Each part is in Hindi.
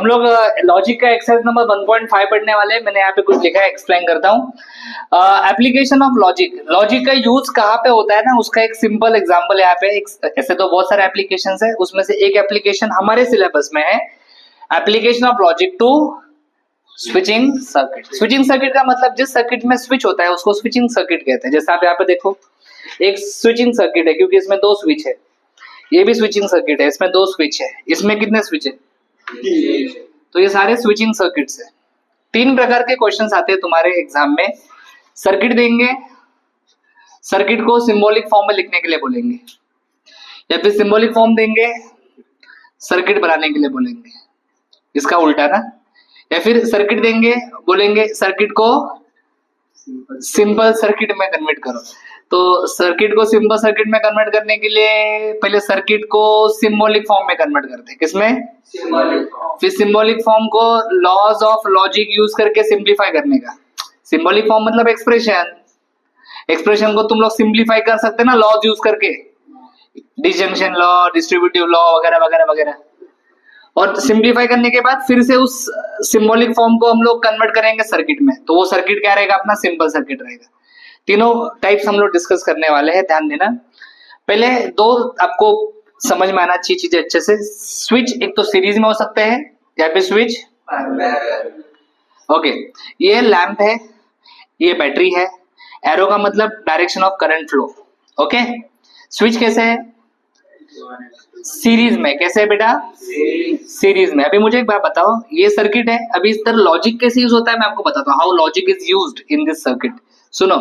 हम लोग लॉजिक का एक्सरसाइज नंबर 1.5 पढ़ने वाले हैं। मैंने यहाँ पे कुछ लिखा है, एक्सप्लेन करता हूँ। एप्लीकेशन ऑफ लॉजिक, लॉजिक का यूज कहाँ पे होता है ना, उसका एक सिंपल एग्जांपल यहाँ पे ऐसे तो बहुत सारे एप्लीकेशंस है, उसमें से एक एप्लीकेशन हमारे सिलेबस में है, application of logic to switching circuit. Switching circuit का मतलब जिस सर्किट में स्विच होता है उसको स्विचिंग सर्किट कहते हैं। जैसे आप यहाँ पे देखो, एक स्विचिंग सर्किट है क्योंकि इसमें दो स्विच है, ये भी स्विचिंग सर्किट है, इसमें दो स्विच है, इसमें कितने स्विच है? तो ये सारे स्विचिंग सर्किट्स है। 3 प्रकार के क्वेश्चंस आते हैं तुम्हारे एग्जाम में। सर्किट देंगे, सर्किट को सिंबॉलिक फॉर्म में लिखने के लिए बोलेंगे, या फिर सिंबॉलिक फॉर्म देंगे, सर्किट बनाने के लिए बोलेंगे, इसका उल्टा ना, या फिर सर्किट देंगे, बोलेंगे सर्किट को सिंपल सर्किट में कन्वर्ट करो। तो सर्किट को सिंपल सर्किट में कन्वर्ट करने के लिए पहले सर्किट को सिंबॉलिक फॉर्म में कन्वर्ट करते हैं। किसमें? फिर सिंबॉलिक फॉर्म को लॉज ऑफ लॉजिक यूज करके सिंप्लीफाई करने का। सिंबॉलिक फॉर्म मतलब एक्सप्रेशन, एक्सप्रेशन को तुम लोग सिंप्लीफाई कर सकते हैं ना लॉज यूज करके, डिसजंक्शन लॉ, डिस्ट्रीब्यूटिव लॉ वगैरह वगैरह वगैरह। और सिंप्लीफाई करने के बाद फिर से उस सिंबॉलिक फॉर्म को हम लोग कन्वर्ट करेंगे सर्किट में, तो वो सर्किट क्या रहेगा? अपना सिंपल सर्किट रहेगा। तीनों टाइप्स हम लोग डिस्कस करने वाले हैं, ध्यान देना। पहले दो आपको समझ में आना चाहिए चीजें अच्छे से। स्विच एक तो सीरीज में हो सकते हैं या फिर स्विच ओके। ये लैंप है, ये बैटरी है, एरो का मतलब direction of current flow. Okay, switch कैसे है? सीरीज में। कैसे है बेटा? सीरीज में। अभी मुझे एक बात बताओ, ये सर्किट है, अभी इस तरह लॉजिक कैसे यूज होता है मैं आपको बताता हूँ, how logic is used in this circuit. सुनो,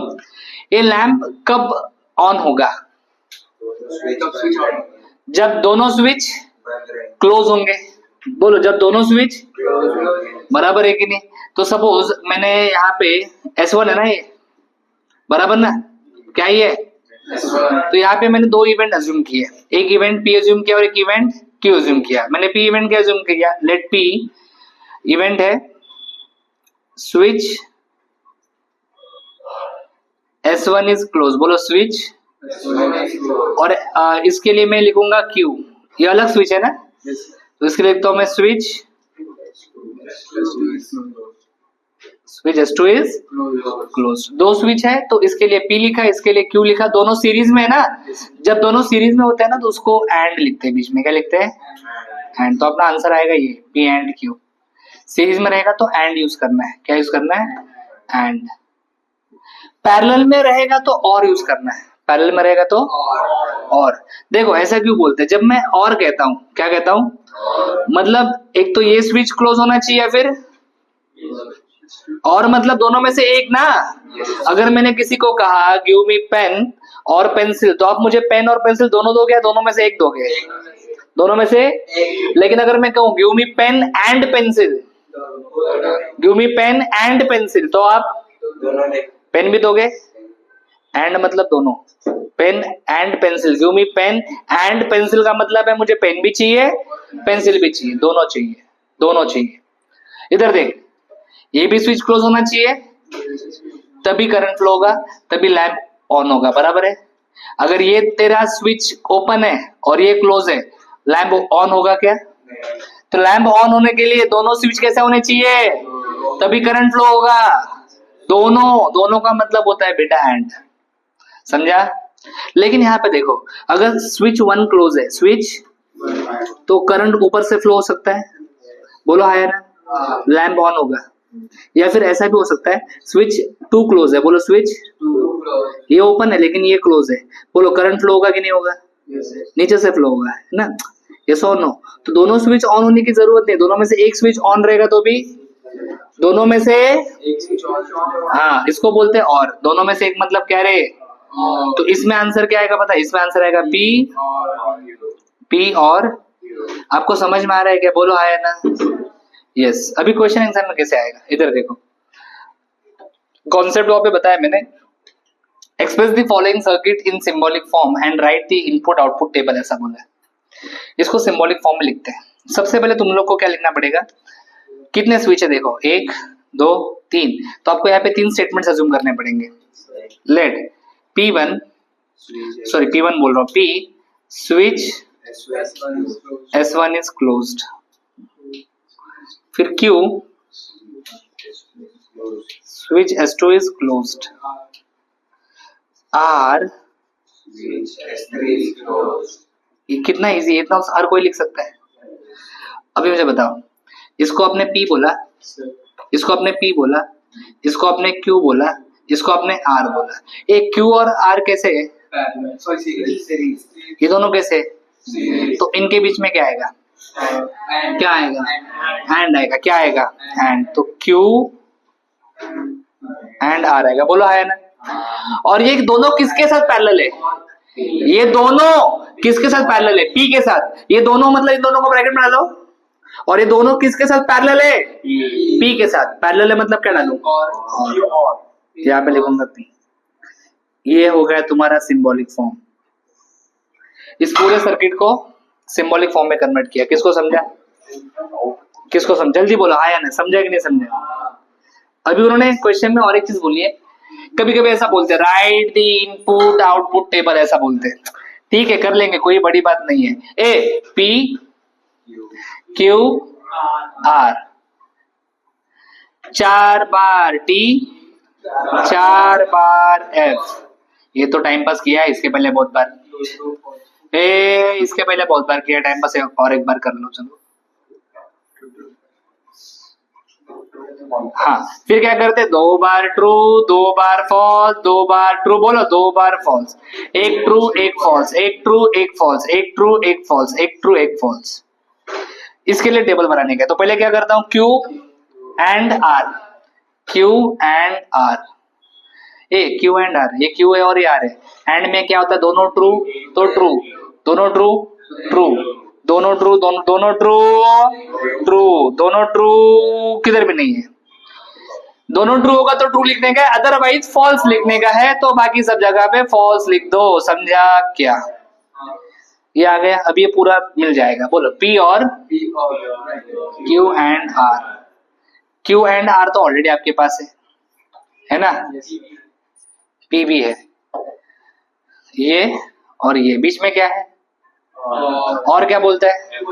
ये लैंप कब ऑन होगा? जब दोनों स्विच क्लोज होंगे। बोलो, जब दोनों स्विच बराबर है कि नहीं? तो सपोज मैंने यहाँ पे S1 है ना, ये बराबर ना, क्या ये? तो यहाँ पे मैंने दो इवेंट अज्यूम किए, एक इवेंट P अज्यूम किया और एक इवेंट Q अज्यूम किया। मैंने P इवेंट क्या अज्यूम किया? लेट P इवेंट है स्विच S1 इज क्लोज। बोलो स्विच, और इसके लिए मैं लिखूंगा Q, ये अलग स्विच है ना, तो इसके लिए लिखता हूं मैं स्विच S2 इज क्लोज। दो स्विच है तो इसके लिए P लिखा, इसके लिए Q लिखा, दोनों सीरीज में है ना। जब दोनों सीरीज में होते हैं ना तो उसको एंड लिखते हैं, बीच में क्या लिखते हैं? एंड। तो अपना आंसर आएगा ये P एंड Q। सीरीज में रहेगा तो एंड यूज करना है। क्या यूज करना है? एंड। पैरेलल में रहेगा तो और यूज करना है, पैरेलल में रहेगा तो और। देखो ऐसा क्यों बोलते हैं, जब मैं और कहता हूं, क्या कहता हूं? मतलब एक तो ये स्विच क्लोज होना चाहिए, या फिर और मतलब दोनों में से एक ना। अगर मैंने किसी को कहा गिव मी पेन और पेंसिल, तो आप मुझे पेन और पेंसिल दोनों दोगे या दोनों में से एक दोगे? दोनों में से। लेकिन अगर मैं कहूं give me pen and pencil, give me pen and pencil, तो आप पेन भी दोगे, एंड मतलब दोनों, pen and pencil. Give me pen and pencil का मतलब है मुझे पेन भी चाहिए, पेंसिल भी चाहिए, दोनों चाहिए, दोनों चाहिए। इधर देख, ये भी स्विच क्लोज होना चाहिए, तभी करंट फ्लो होगा, तभी लैंप ऑन होगा, बराबर है। अगर ये तेरा स्विच ओपन है और ये क्लोज है, लैंप ऑन होगा क्या? तो लैंप ऑन होने के लिए दोनों स्विच कैसे होने चाहिए, तभी करंट फ्लो होगा। दोनों का मतलब होता है बेटा एंड, समझा? लेकिन यहाँ पे देखो, अगर स्विच 1 क्लोज है, स्विच, तो करंट ऊपर से फ्लो हो सकता है, बोलो हायर, लैंप ऑन होगा। या फिर ऐसा भी हो सकता है स्विच 2 क्लोज है, बोलो स्विच, ये ओपन है लेकिन ये क्लोज है, बोलो करंट फ्लो होगा कि नहीं होगा? नीचे से फ्लो होगा, है ना? यस और नो? तो दोनों स्विच ऑन होने की जरूरत नहीं, दोनों में से एक स्विच ऑन रहेगा तो भी, दोनों में से हाँ, इसको बोलते हैं और। दोनों में से एक मतलब क्या रे? तो इसमें आंसर क्या आएगा पता है? इसमें आंसर आएगा P और। आपको समझ में आ रहा है क्या? बोलो आया ना? यस। अभी क्वेश्चन आंसर में कैसे आएगा, इधर देखो, कॉन्सेप्ट वहां पे बताया मैंने। Express the following circuit in symbolic form and right the input output table, ऐसा बोला है। इसको सिंबॉलिक फॉर्म में लिखते हैं। सबसे पहले तुम लोग को क्या लिखना पड़ेगा? कितने स्विच है देखो, 1 2 3, तो आपको यहाँ पे 3 स्टेटमेंट्स अज्यूम करने पड़ेंगे। लेट P1 बोल रहा हूँ, P switch S1 is closed, फिर Q, switch S2 is closed. R, ये कितना इजी है, इतना हर कोई लिख सकता है। अभी मुझे बताओ, इसको आपने P बोला, इसको आपने P बोला, इसको आपने Q बोला, इसको आपने R बोला। एक Q और R कैसे है? ये दोनों कैसे है? तो इनके बीच में क्या आएगा? क्या आएगा? एंड आएगा। क्या आएगा? एंड। तो Q एंड R आएगा। बोलो आया ना? और ये दोनों किसके साथ पैरेलल है? ये दोनों किसके साथ पैरेलल है? P के साथ। ये दोनों मतलब इन दोनों को ब्रैकेट में डालो। और ये दोनों किसके साथ पैरेलल है? P के साथ। पैरेलल है मतलब क्या डालूं? और। यहाँ पे लिखूंगा P। ये हो गया तुम्हारा सिंबॉलिक फॉर्म। इस पूरे सर्किट को सिंबॉलिक फॉर्म में कन्वर्ट किया। किसको समझा? किसको समझा? जल्दी बोलो हाँ या नहीं, समझा कि नहीं समझा? अभी उन्होंने क्वेश्चन में और एक चीज बोली है, कभी कभी ऐसा बोलते हैं right the input output table, ऐसा बोलते हैं। ठीक है, कर लेंगे, कोई बड़ी बात नहीं है। ए P Q R, 4 बार T, 4 बार F। ये तो टाइम पास किया है, इसके पहले बहुत बार। इसके पहले बहुत बार किया टाइम पास, और एक बार कर लो चलो। हाँ, फिर क्या करते? 2 बार ट्रू, 2 बार फॉल्स, 2 बार ट्रू। बोलो 2 बार फॉल्स। एक ट्रू एक फॉल्स, एक ट्रू एक फॉल्स, एक ट्रू एक फॉल्स, एक ट्रू एक फॉल्स। इसके लिए टेबल बनाने का तो पहले क्या करता हूं? Q and R, Q and R। Q and R, ये Q है और ये R है। एंड में क्या होता है? दोनों ट्रू तो ट्रू, दोनों ट्रू ट्रू, दोनों ट्रू, दोनों ट्रू ट्रू, दोनों ट्रू किधर भी नहीं है। दोनों ट्रू होगा तो ट्रू लिखने का है, अदरवाइज फॉल्स लिखने का है। तो बाकी सब जगह पे फॉल्स लिख दो। समझा क्या? ये आ गया। अब ये पूरा मिल जाएगा। बोलो P और Q and R। Q and R तो ऑलरेडी आपके पास है ना? P भी है। ये और ये बीच में क्या है? और क्या बोलता है?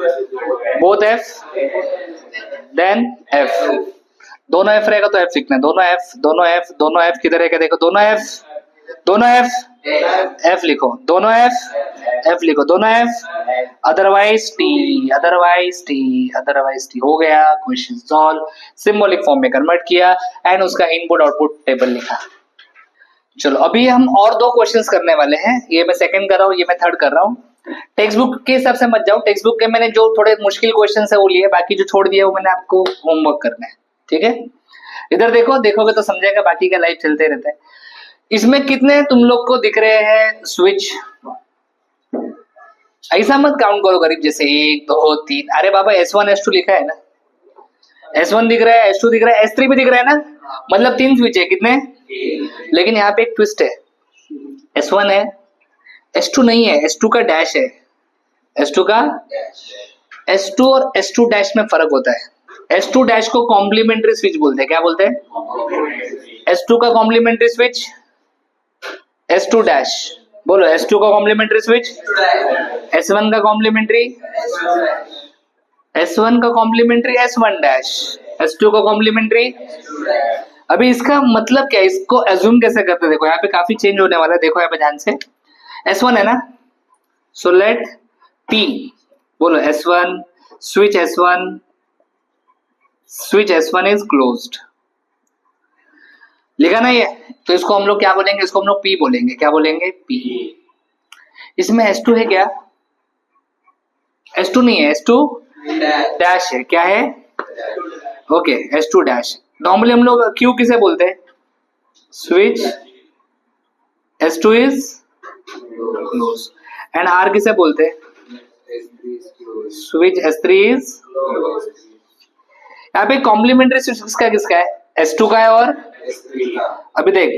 Both F then F। दोनों F रहेगा तो F लिखना है। दोनों F, दोनों F, दोनों F किधर है? क्या देखो, दोनों F, दोनों F, F लिखो, दोनों F लिखो, दोनों F, otherwise T, otherwise T, otherwise T। हो गया, क्वेश्चन सॉल्व। सिंबॉलिक फॉर्म में कन्वर्ट किया एंड उसका इनपुट आउटपुट टेबल लिखा। चलो अभी हम और 2 क्वेश्चंस करने वाले हैं। ये मैं सेकंड कर रहा हूँ, ये मैं थर्ड कर रहा हूँ। टेक्स्ट बुक के हिसाब से मत जाओ। टेक्स्ट बुक के मैंने जो थोड़े मुश्किल क्वेश्चंस है वो लिए, बाकी जो छोड़ दिए वो मैंने आपको होमवर्क करना है। ठीक है, इधर देखो, देखोगे तो समझेगा, बाकी का लाइव चलते रहता है। इसमें कितने तुम लोग को दिख रहे हैं स्विच? ऐसा मत काउंट करो गरीब जैसे 1 2 3। अरे बाबा S1 S2 लिखा है ना, S1 दिख रहा है, S2 दिख रहा है, S3 भी दिख रहा है ना, मतलब 3 स्विच है। कितने? लेकिन यहाँ पे एक ट्विस्ट है, S1 है, S2 नहीं है, S2 का डैश है। S2 का S2 और S2 डैश में फर्क होता है। S2 डैश को कॉम्प्लीमेंट्री स्विच बोलते हैं। क्या बोलते हैं? S2 का कॉम्प्लीमेंट्री स्विच S2 डैश। बोलो S2 का कॉम्प्लीमेंट्री स्विच, S1 का कॉम्प्लीमेंट्री, S1 का कॉम्प्लीमेंट्री S1 डैश, S2 का कॉम्प्लीमेंट्री। अभी इसका मतलब क्या है? इसको एज्यूम कैसे करते हैं? देखो यहाँ पे काफी चेंज होने वाला है। देखो यहाँ पे ध्यान से, S1 है ना, सो लेट P, बोलो S1, switch S1, switch S1 is closed. लिखा ना ये? तो इसको हम लोग क्या बोलेंगे? इसको हम लोग P बोलेंगे। क्या बोलेंगे? P। इसमें S2 है क्या? S2 नहीं है, S2 डैश है। क्या है? Okay, S2 dash. नॉर्मली हम लोग Q किसे बोलते हैं? Switch S2 is close. And R किसे बोलते हैं? Switch S3 is. यहाँ पे कॉम्प्लीमेंट्री स्विच किसका किसका है? S2 का है और अभी देख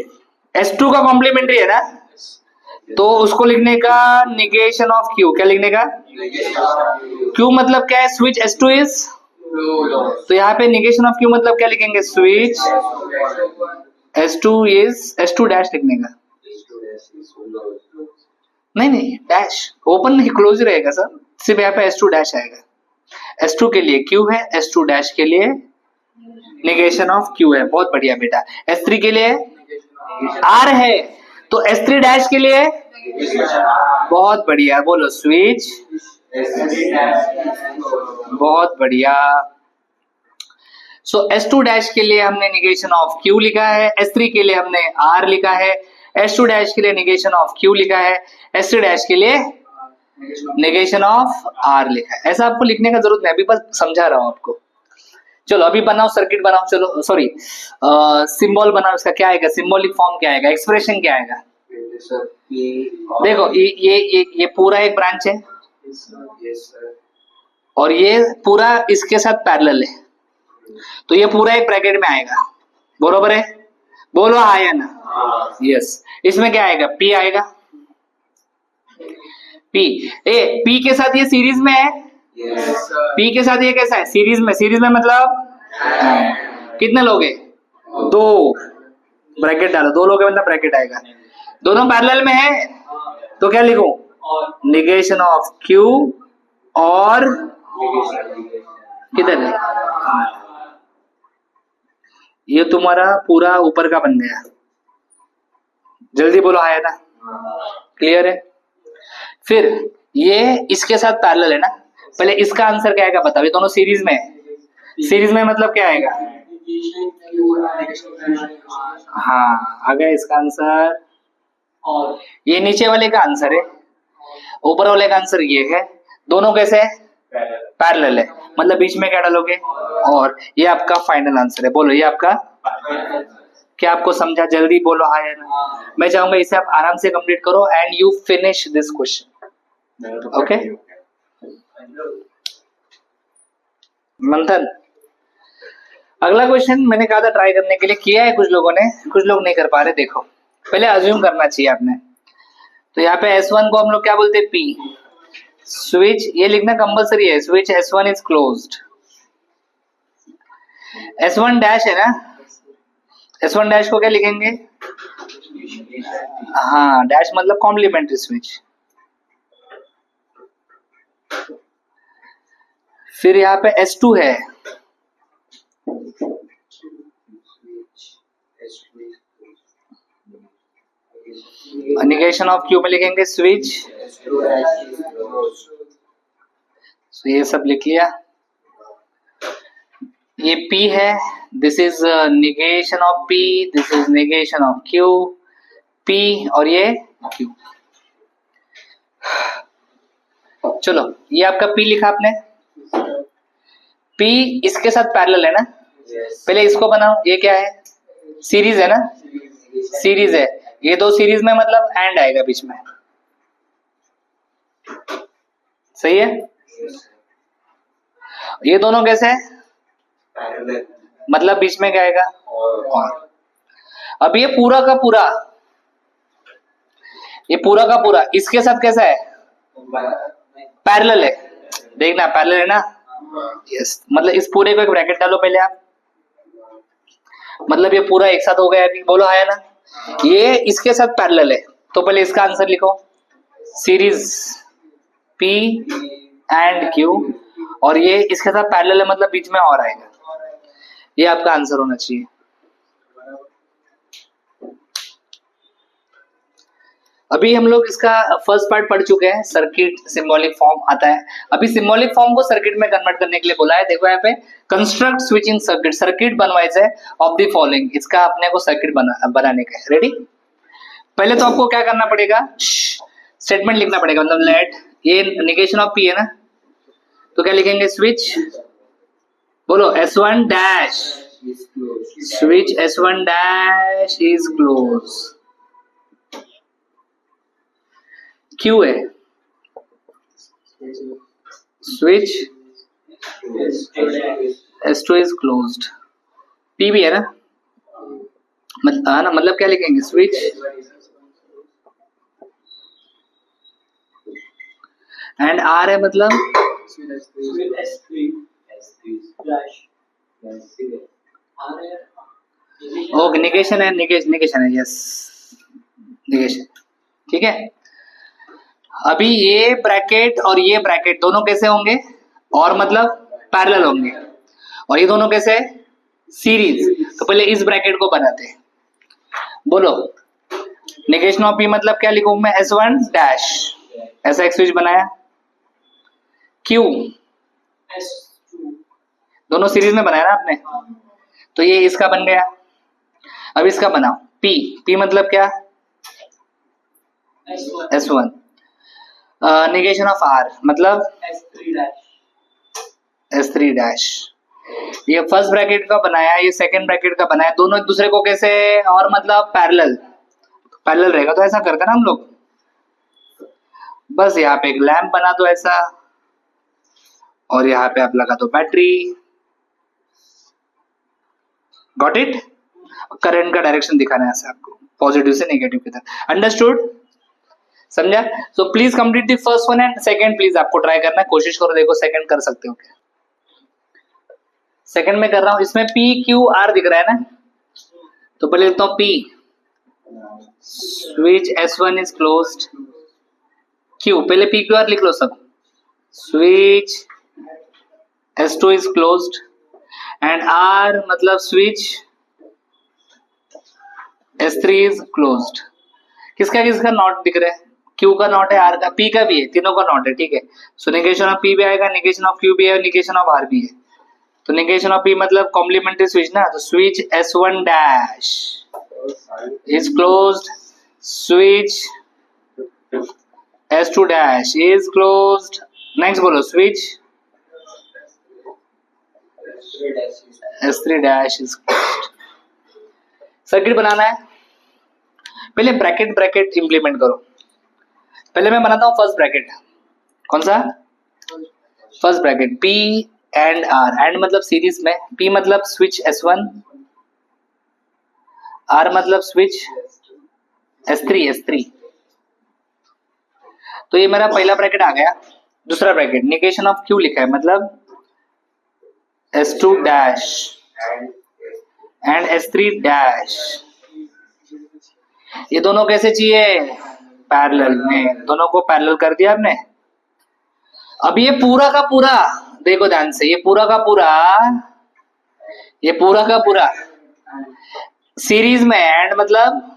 S2 का कॉम्प्लीमेंट्री है ना, तो उसको लिखने का निगेशन ऑफ Q। क्या लिखने का? Q मतलब क्या है? Switch S2 is. तो यहाँ पे निगेशन ऑफ Q मतलब क्या लिखेंगे? Switch S2 is, S2 dash लिखने का। नहीं नहीं, डैश ओपन नहीं, क्लोज रहेगा सर। सिर्फ यहाँ पे S2 डैश आएगा। S2 के लिए Q है, S2 डैश के लिए नेगेशन ऑफ Q है। बहुत बढ़िया बेटा। S3 के लिए R है, तो S3 डैश के लिए बहुत बढ़िया, बोलो स्विच। बहुत बढ़िया। सो S2 डैश के लिए हमने नेगेशन ऑफ Q लिखा है, S3 के लिए हमने R लिखा है, S2 डैश के लिए नेगेशन ऑफ Q लिखा है, S3 डैश के लिए नेगेशन ऑफ R लिखा है। ऐसा आपको लिखने का जरूरत नहीं, अभी बस समझा रहा हूं आपको। चलो अभी बनाओ, सर्किट बनाओ। चलो सॉरी, सिंबल बनाओ। इसका क्या आएगा, सिंबॉलिक फॉर्म क्या आएगा, एक्सप्रेशन क्या आएगा? देखो ये पूरा एक ब्रांच है और ये पूरा इसके साथ पैरेलल है, तो ये पूरा एक ब्रैकेट में आएगा, बरोबर है? बोलो हाँ या ना? यस। इसमें क्या आएगा, P आएगा। P के साथ ये सीरीज में है। P के साथ ये कैसा है, सीरीज में। सीरीज में मतलब कितने लोग हैं, 2। ब्रैकेट डालो, 2 लोग हैं मतलब ब्रैकेट आएगा। दोनों पैरेलल में है तो क्या लिखूं, नेगेशन ऑफ Q और किधर है, ये तुम्हारा पूरा ऊपर का बन गया। जल्दी बोलो आया ना, क्लियर है? फिर ये इसके साथ पैरेलल है ना, पहले इसका आंसर क्या आएगा बताओ। ये दोनों सीरीज में है, सीरीज में मतलब क्या आएगा, हाँ आ गया इसका आंसर। ये नीचे वाले का आंसर है, ऊपर वाले का आंसर ये है। दोनों कैसे पैरेलल है, मतलब बीच में क्या डालोगे, और ये आपका फाइनल आंसर है। बोलो ये आपका, क्या आपको समझा? जल्दी बोलो हाँ या ना। मैं चाहूंगा इसे आप आराम से कंप्लीट करो and you finish this question. Okay मंथन, अगला क्वेश्चन मैंने कहा था ट्राई करने के लिए, किया है कुछ लोगों ने, कुछ लोग नहीं कर पा रहे। देखो पहले अज्यूम करना चाहिए आपने। तो यहाँ पे S1 को हम लोग क्या बोलते हैं, P। स्विच ये लिखना कंपलसरी है, switch S1 is closed. S1 dash है ना, S1 डैश को क्या लिखेंगे, हाँ डैश मतलब कॉम्प्लीमेंट्री स्विच। फिर यहाँ पे S2 है, नेगेशन ऑफ Q में लिखेंगे स्विच। तो ये सब लिख लिया। ये P है, this is negation of P, this is negation of Q, P और ये Q। चलो ये आपका P लिखा आपने, P इसके साथ पैरेलल है ना, पहले इसको बनाओ। ये क्या है, सीरीज है ना, सीरीज है। ये दो सीरीज में मतलब एंड आएगा बीच में, सही है? ये दोनों कैसे है, मतलब बीच में क्या आएगा, और। अब ये पूरा का पूरा, ये पूरा का पूरा इसके साथ कैसा है, पैरेलल है। देखना पैरेलल है ना, यस। मतलब इस पूरे को एक ब्रैकेट डालो पहले आप, मतलब ये पूरा एक साथ हो गया अभी। बोलो आया ना, ये इसके साथ पैरेलल है, तो पहले इसका आंसर लिखो, सीरीज P एंड Q, और ये इसके साथ पैरेलल है मतलब बीच में और आएगा। ये आपका आंसर होना चाहिए। अभी हम लोग इसका फर्स्ट पार्ट पढ़ चुके हैं, सर्किट सिंबॉलिक फॉर्म आता है। अभी सिंबॉलिक फॉर्म को सर्किट में कन्वर्ट करने के लिए बोला है। देखो यहाँ पे कंस्ट्रक्ट स्विचिंग सर्किट, सर्किट बनवाइज है ऑफ द फॉलोइंग। इसका अपने को सर्किट बनाने का है। रेडी? पहले तो आपको क्या करना पड़ेगा, स्टेटमेंट लिखना पड़ेगा। मतलब लेट, ये नेगेशन ऑफ P है ना, तो क्या लिखेंगे, स्विच, बोलो S1 dash, switch S1 dash is close. Q है, switch S2 is closed. P भी है ना, मतलब क्या लिखेंगे, स्विच एंड R है मतलब ओके, नेगेशन है, नेगेशन है, यस नेगेशन। ठीक है, अभी ये ब्रैकेट और ये ब्रैकेट दोनों कैसे होंगे, और मतलब पैरेलल होंगे, और ये दोनों कैसे सीरीज। तो पहले इस ब्रैकेट को बनाते हैं, बोलो नेगेशन ऑफ पी मतलब क्या लिखूं मैं, S1 डैश, ऐसा एक स्विच बनाया, क्यू दोनों सीरीज में बनाया ना आपने, तो ये इसका बन गया। अब इसका बनाओ पी, पी मतलब क्या, S1, नेगेशन ऑफ आर मतलब S3 डैश। ये फर्स्ट ब्रैकेट का बनाया, ये सेकंड ब्रैकेट का बनाया, दोनों एक दूसरे को कैसे, और मतलब पैरेलल, पैरेलल रहेगा तो ऐसा करते ना हम लोग, बस यहाँ पे एक लैंप बना दो ऐसा, और यहाँ पे आप लगा दो बैटरी, गॉट इट। करंट का डायरेक्शन दिखाना है ऐसे आपको, पॉजिटिव से नेगेटिव की तरफ, अंडरस्टूड, समझा। So please complete the first one and second please आपको ट्राई करना है, कोशिश करो, देखो सेकंड कर सकते हो क्या। सेकंड में कर रहा हूं, इसमें पी क्यू आर दिख रहा है ना, तो पहले लिखता हूं P, switch S1 is closed, Q पहले पी क्यू आर लिख लो सब, switch S2 is closed, and R मतलब स्विच S3 इज क्लोज्ड। किसका किसका नॉट दिख रहा है, क्यू का नॉट है, आर का, पी का भी है, तीनों का नॉट है, ठीक है। सो नेगेशन ऑफ पी भी आएगा, नेगेशन ऑफ क्यू भी है, नेगेशन ऑफ आर भी है। तो नेगेशन ऑफ पी मतलब कॉम्प्लीमेंट्री स्विच ना, तो switch S1 dash is closed, switch S2 dash is closed, next बोलो switch S3 dash is closed. Circuit बनाना है, पहले ब्रैकेट ब्रैकेट इंप्लीमेंट करो। पहले मैं बनाता हूं फर्स्ट ब्रैकेट, कौन सा, first bracket P and R, and मतलब सीरीज में, P मतलब स्विच S1, R मतलब स्विच S3। तो ये मेरा पहला ब्रैकेट आ गया। दूसरा ब्रैकेट नेगेशन ऑफ Q लिखा है, मतलब S2 dash and S3 dash, ये दोनों कैसे चाहिए, पैरेलल में, दोनों को पैरेलल कर दिया आपने। अब ये पूरा का पूरा देखो ध्यान से, ये पूरा का पूरा सीरीज में, एंड मतलब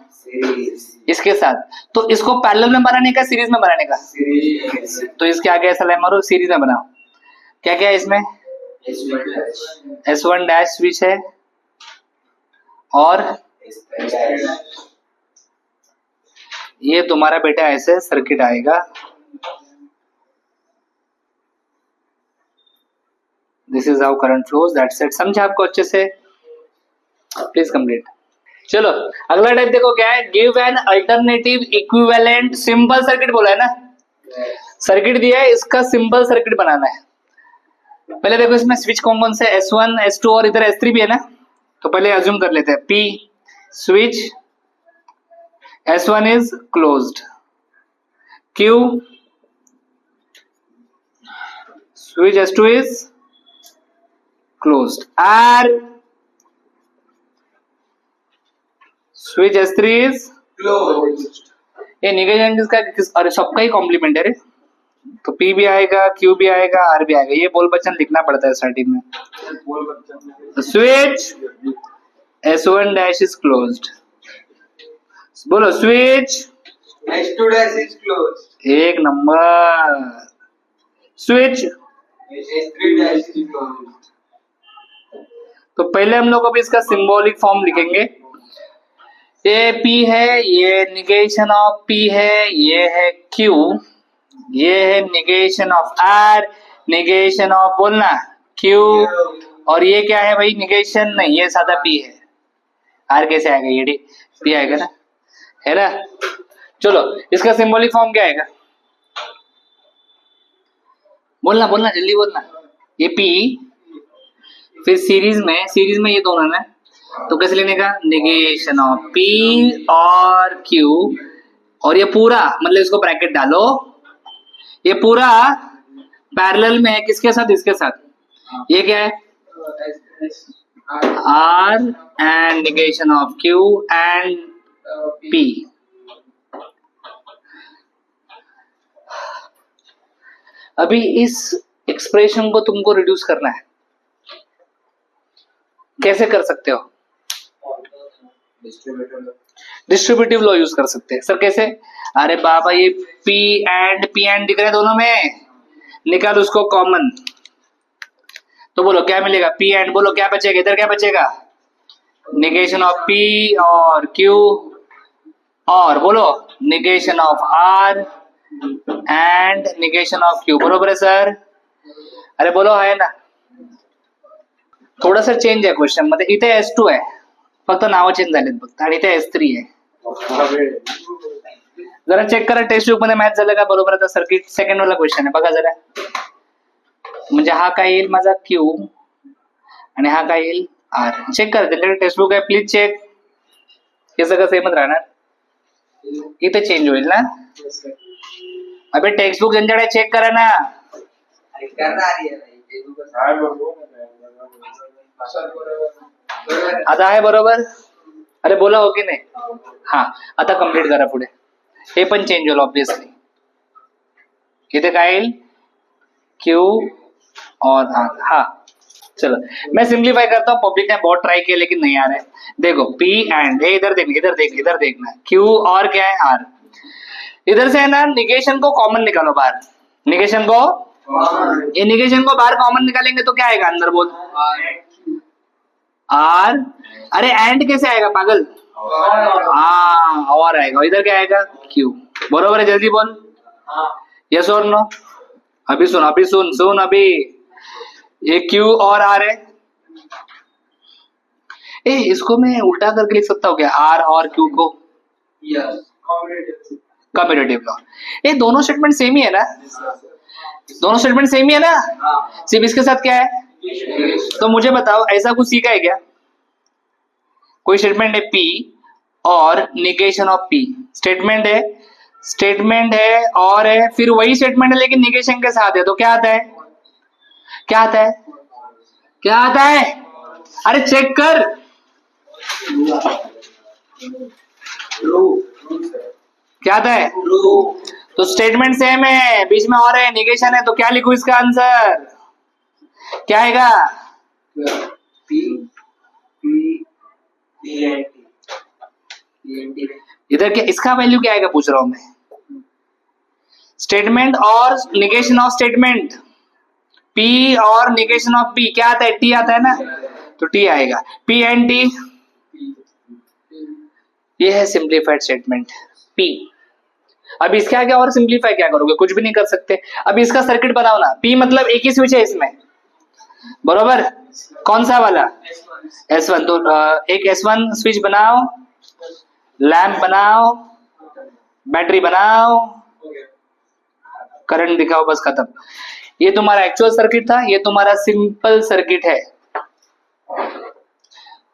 इसके साथ, तो इसको पैरेलल में बनाने का, सीरीज में बनाने का, तो इसके आगे ऐसा लाइन मारो, सीरीज में बनाओ। क्या क्या है इसमें, S1 डैश स्विच है, और ये तुम्हारा बेटा ऐसे सर्किट आएगा, this is how current flows, that's it. समझा आपको अच्छे से, प्लीज कंप्लीट। चलो अगला टाइप देखो क्या है, give an alternative equivalent simple circuit बोला है ना, सर्किट दिया है, इसका सिंपल सर्किट बनाना है। पहले देखो इसमें स्विच कौन कौन से, S1 S2 और इधर S3 भी है ना, तो पहले अज्यूम कर लेते हैं P switch S1 is closed, Q switch S2 is closed, R switch S3 is closed। ये नेगेशन किसका, अरे सबका ही कॉम्प्लीमेंट है रे, तो P भी आएगा, Q भी आएगा, R भी आएगा, ये बोल बच्चन लिखना पड़ता है स्टार्टिंग में। Switch S1 dash is closed, बोलो switch S2 dash is closed, एक number, switch S3 dash is closed. तो पहले हम लोग अभी इसका सिंबॉलिक फॉर्म लिखेंगे, ये P है, ये निगेशन ऑफ P है, ये है Q, ये है negation of R, negation of बोलना Q, और ये क्या है भाई, निगेशन नहीं, ये सादा P है, R कैसे आएगा, ये P आएगा ना, है ना। चलो इसका सिंबॉलिक फॉर्म क्या आएगा, बोलना बोलना जल्दी बोलना, ये P, फिर सीरीज में ये दोनों ना, तो कैसे लेने का, नेगेशन ऑफ P और Q, और ये पूरा मतलब इसको ब्रैकेट डालो, ये पूरा पैरेलल में है, किसके साथ, इसके साथ, ये क्या है R and negation of Q and P। अभी इस एक्सप्रेशन को तुमको रिड्यूस करना है, कैसे कर सकते हो? डिस्ट्रीब्यूटिव लॉ यूज कर सकते हैं। सर कैसे? अरे बाबा ये पी एंड दिख रहे हैं दोनों में, निकाल उसको कॉमन, तो बोलो क्या मिलेगा? पी एंड, बोलो क्या बचेगा इधर, क्या बचेगा? निगेशन ऑफ पी और क्यू, और बोलो negation of R and negation of Q, बरोबर है सर? अरे बोलो है ना? थोडंसं चेंज आहे क्वेश्चन मध्ये, इथे S2 आहे फक्त नाव चेंज झालेत फक्त, आणि इथे S3 आहे। जरा चेक करा टेक्स्ट बुक मध्ये मॅच झालं का बरोबर? आता सर्किट सेकंड वाला क्वेश्चन आहे बघा जरा, म्हणजे हा काय येईल माझा क्यू आणि हा काय येईल आर, चेक करा त्यांच्याकडे टेक्स्ट बुक आहे प्लीज चेक, हे सगळं सेमच राहणार, इथे चेंज होईल ना? अबे टेक्स्ट बुक ज्यांच्याकडे चेक करा ना, आता आहे बरोबर? अरे बोला हो की नाही? हा आता कंप्लीट करा पुढे, हे पण चेंज होईल ऑब्वियसली, इथे काय येईल क्यू और आर। हाँ चलो मैं सिंप्लीफाई करता हूँ, पब्लिक ने बहुत ट्राई किया लेकिन नहीं आ रहा है। देखो पी एंड, इधर देख इधर देख इधर देखना, क्यू और क्या है आर, इधर से है ना निगेशन को कॉमन निकालो बाहर, निगेशन को, ये निगेशन को बाहर कॉमन निकालेंगे तो क्या आएगा अंदर, बोल आर, अरे एंड कैसे आएगा पागल? हाँ और आएगा, इधर क्या आएगा क्यू, बरोबर है? जल्दी बोल यस और नो। अभी सुन अभी सुन अभी, ये क्यू और आर है, ए इसको मैं उल्टा करके लिख सकता हूँ क्या, आर और क्यू को? Yes commutative law. ये दोनों स्टेटमेंट सेम ही है ना? दोनों स्टेटमेंट सेम ही है ना? सिर्फ इसके साथ क्या है? तो मुझे बताओ ऐसा कुछ सीखा है क्या? कोई स्टेटमेंट है पी और निगेशन ऑफ पी, स्टेटमेंट है और है, फिर वही स्टेटमेंट है लेकिन निगेशन के साथ है, तो क्या आता है? क्या आता है? क्या आता है? अरे चेक कर, क्या आता है? तो स्टेटमेंट सेम है, बीच में और है, निगेशन है, तो क्या लिखूं इसका आंसर? क्या आएगा? इधर क्या इसका वैल्यू क्या आएगा पूछ रहा हूं मैं? स्टेटमेंट और निगेशन ऑफ स्टेटमेंट, पी और निगेशन ऑफ पी, क्या आता है? टी आता है ना, तो टी आएगा, पी एंड टी, ये है सिंप्लीफाइड स्टेटमेंट पी। अब इसके आगे और सिंप्लीफाई क्या करोगे? कुछ भी नहीं कर सकते। अब इसका सर्किट बनाओ ना, पी मतलब एक ही स्विच है इसमें, बरोबर? कौन सा वाला? S1, तो एक S1 स्विच बनाओ, लैंप बनाओ, बैटरी बनाओ, करंट दिखाओ, बस खत्म। ये तुम्हारा एक्चुअल सर्किट था, ये तुम्हारा सिंपल सर्किट है।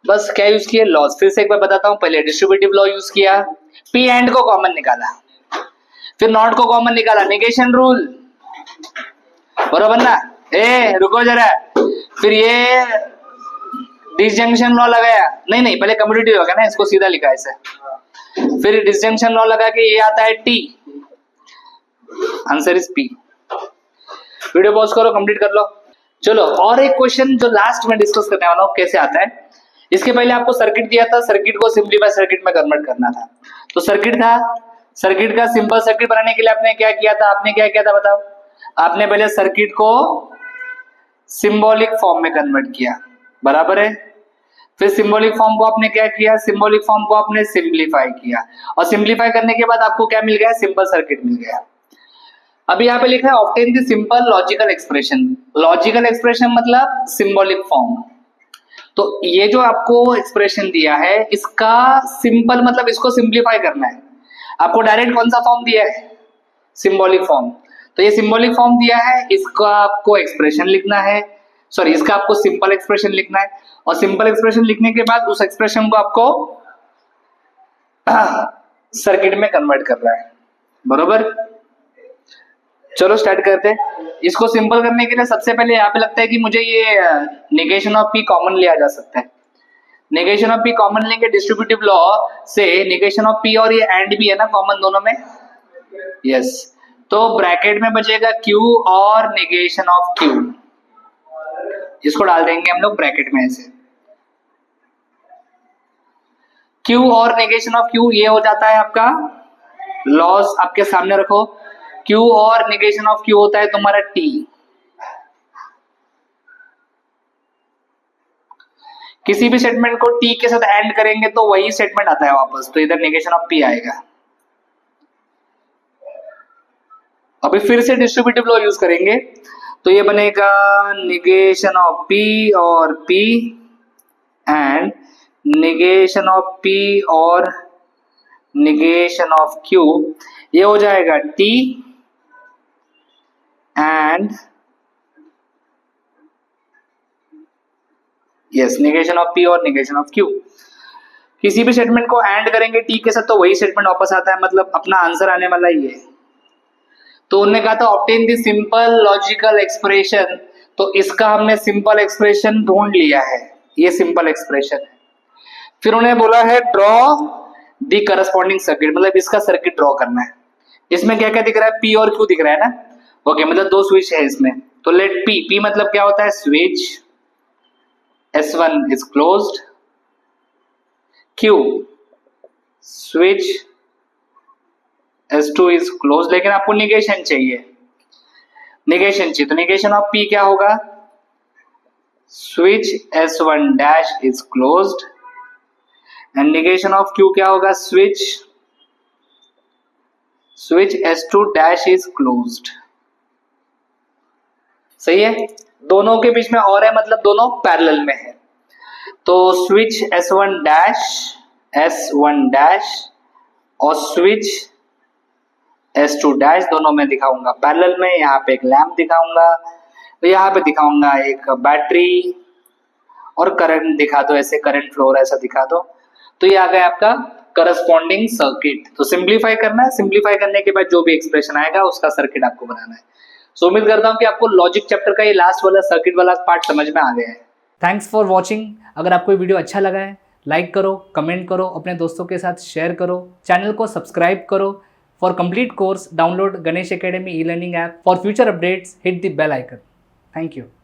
बस क्या यूज किया? लॉस। फिर से एक बार बताता हूं, पहले डिस्ट्रीब्यूटिव लॉ यूज किया, पी एंड को कॉमन निकाला, फिर नॉट को कॉमन निकाला, निगेशन रूल, बरोबर ना? ए रुको जरा, फिर ये डिसजंक्शन लॉ लगाया, नहीं पहले कम्यूटेटिव होगा ना, इसको सीधा लिखा ऐसे, फिर डिसजंक्शन लॉ लगा के ये आता है T, answer is P. Video pause करो, कंप्लीट कर लो। चलो और एक क्वेश्चन जो लास्ट में डिस्कस करने वाला हूं, कैसे आता है। इसके पहले आपको सर्किट दिया था, सर्किट को सिंप्लीफाई सर्किट में कन्वर्ट करना था। तो सर्किट था, सर्किट का सिंपल सर्किट बनाने के लिए आपने क्या किया था? आपने क्या किया था बताओ? आपने पहले सर्किट को सिंबॉलिक फॉर्म में कन्वर्ट किया, बराबर है? फिर सिंबॉलिक फॉर्म को आपने क्या किया? सिंबॉलिक फॉर्म को आपने सिंप्लीफाई किया, और सिंप्लीफाई करने के बाद आपको क्या मिल गया? सिंपल सर्किट मिल गया। अभी यहाँ पे लिखा है obtain the simple logical expression. Logical expression मतलब सिंबॉलिक फॉर्म। तो ये जो आपको एक्सप्रेशन दिया है, इसका सिंपल मतलब इसको सिंप्लीफाई करना है। आपको डायरेक्ट कौन सा फॉर्म दिया है? Symbolic form. तो ये सिंबॉलिक फॉर्म दिया है, इसका आपको एक्सप्रेशन लिखना है, सॉरी इसका आपको सिंपल एक्सप्रेशन लिखना है, और सिंपल एक्सप्रेशन लिखने के बाद उस एक्सप्रेशन को आपको सर्किट में कन्वर्ट करना है, बरोबर? चलो स्टार्ट करते हैं। इसको सिंपल करने के लिए सबसे पहले यहाँ पे लगता है कि मुझे ये निगेशन ऑफ पी कॉमन लिया जा सकता है। निगेशन ऑफ पी कॉमन लेंगे डिस्ट्रीब्यूटिव लॉ से, निगेशन ऑफ पी और ये एंड भी है ना कॉमन दोनों में, यस। तो ब्रैकेट में बचेगा Q और नेगेशन ऑफ Q, इसको डाल देंगे हम लोग ब्रैकेट में ऐसे। Q और नेगेशन ऑफ Q ये हो जाता है आपका लॉस, आपके सामने रखो। Q और नेगेशन ऑफ Q होता है तुम्हारा T। किसी भी स्टेटमेंट को T के साथ एंड करेंगे तो वही स्टेटमेंट आता है वापस, तो इधर नेगेशन ऑफ P आएगा। अभी फिर से डिस्ट्रीब्यूटिव लॉ यूज करेंगे तो ये बनेगा नेगेशन ऑफ P और P and negation of P और नेगेशन ऑफ Q, ये हो जाएगा T and yes negation of P और नेगेशन ऑफ Q। किसी भी स्टेटमेंट को एंड करेंगे T के साथ तो वही स्टेटमेंट वापस आता है, मतलब अपना आंसर आने वाला ही है। तो उन्होंने कहा था obtain the simple logical expression, तो इसका हमने सिंपल एक्सप्रेशन ढूंढ लिया है, ये सिंपल एक्सप्रेशन है। फिर उन्हें बोला है ड्रॉ द करस्पॉन्डिंग सर्किट, मतलब इसका सर्किट ड्रॉ करना है। इसमें क्या क्या दिख रहा है, P और Q दिख रहा है ना, ओके, मतलब दो स्विच है इसमें। तो लेट P मतलब क्या होता है, switch, S1 is closed, Q switch, S2 is closed, लेकिन आपको निगेशन चाहिए, तो निगेशन ऑफ P क्या होगा, switch S1 dash is closed and negation of Q क्या होगा, switch S2 dash is closed। सही है, दोनों के बीच में और है, मतलब दोनों पैरेलल में है। तो स्विच S1 डैश और स्विच S2 डैश दोनों में दिखाऊंगा पैरेलल में। यहाँ पे एक लैंप दिखाऊंगा, तो यहाँ पे दिखाऊंगा एक बैटरी और करंट दिखा दो, ऐसे करंट फ्लो ऐसा दिखा दो। तो ये आ गया आपका करस्पॉन्डिंग सर्किट। तो सिंप्लीफाई करना है, सिंप्लीफाई करने के बाद जो भी एक्सप्रेशन आएगा उसका सर्किट आपको बनाना है। सो उम्मीद करता हूं कि आपको लॉजिक चैप्टर का ये लास्ट वाला सर्किट वाला पार्ट समझ में आ गया है। Thanks for watching. अगर आपको ये वीडियो अच्छा लगा है लाइक करो, कमेंट करो, अपने दोस्तों के साथ शेयर करो, चैनल को सब्सक्राइब करो। For complete course download Ganesh academy e learning app. For future updates hit the bell icon. Thank you.